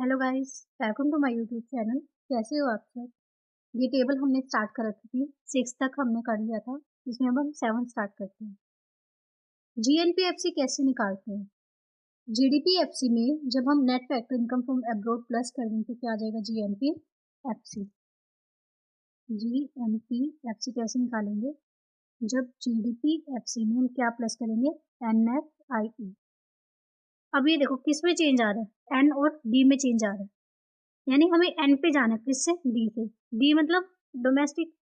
Hello guys, welcome to my YouTube channel. कैसे हो आप सब? ये टेबल हमने स्टार्ट कर रखी थी, 6 तक हमने कर लिया था। इसमें अब हम 7 स्टार्ट करते हैं। जीएनपीएफसी कैसे निकालते हैं? जीडीपीएफसी में जब हम net factor income from abroad plus कर देंगे तो क्या आ जाएगा? जीएनपीएफसी। जीएनपीएफसी कैसे निकालेंगे? जब जीडीपीएफसी में हम क्या प्लस करेंगे? एनएफआईई। अब ये देखो किस में चेंज आ रहा है? एन और डी में चेंज आ रहा है, यानी हमें एन पे जाना है। किससे? डी से। डी मतलब डोमेस्टिक।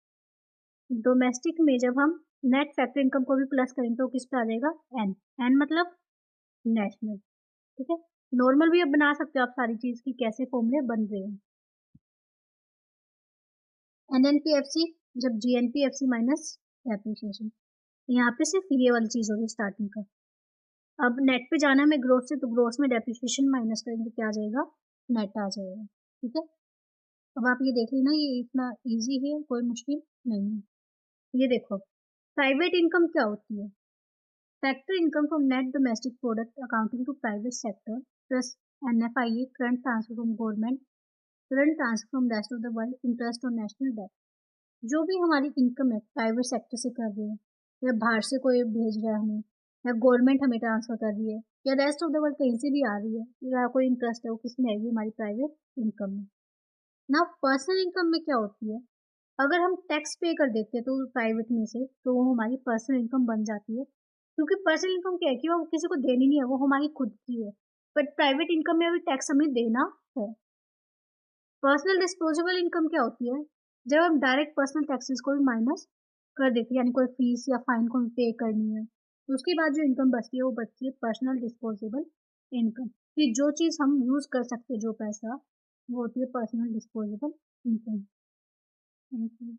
डोमेस्टिक में जब हम नेट फैक्टर इनकम को भी प्लस करेंगे तो किस पे आ जाएगा? एन। एन मतलब नेशनल। ठीक है, नॉर्मल भी अब बना सकते हो आप सारी चीज की, कैसे फॉर्मूले बन रहे हैं। एनएनपीएफसी जब जीएनपीएफसी माइनस डेप्रिसिएशन, यहाँ पे सिर्फ ये वाली चीज होगी स्टार्टिंग का। अब नेट पे जाना है ग्रोथ से, तो ग्रोथ में डेप्रिसिएशन माइनस करेंगे तो क्या आ जाएगा? नेट आ जाएगा। ठीक है, अब आप ये देख लेना, ये इतना इजी है, कोई मुश्किल नहीं है। ये देखो प्राइवेट इनकम क्या होती है? Factor income from net domestic product accounting to private sector plus NFIA current transfer from government, current transfer from rest of the world, interest on national debt. जो भी हमारी इनकम है प्राइवेट सेक्टर से कर रहे हैं, या बाहर से कोई भेज रहा है हमें, या गवर्नमेंट हमें ट्रांसफर कर रही है, या रेस्ट ऑफ द वर्ल्ड कहीं से भी आ रही है, या कोई इंटरेस्ट है, वो किस में आएगी? हमारी प्राइवेट इनकम में ना। पर्सनल इनकम में क्या होती है? अगर हम टैक्स पे कर देते हैं तो प्राइवेट में से, तो वो हमारी पर्सनल इनकम बन जाती है। क्योंकि पर्सनल इनकम क्या है कि वो किसी को देनी नहीं है, वो हमारी खुद की है। बट प्राइवेट इनकम में अभी टैक्स हमें देना है। पर्सनल डिस्पोजेबल इनकम क्या होती है? जब हम डायरेक्ट पर्सनल टैक्सेस को भी माइनस कर देते हैं, यानी कोई फीस या फाइन को पे करनी है, तो उसके बाद जो इनकम बचती है वो बचती है पर्सनल डिस्पोजेबल इनकम। कि जो चीज़ हम यूज़ कर सकते हैं, जो पैसा, वो होती है personal disposable income. Thank you.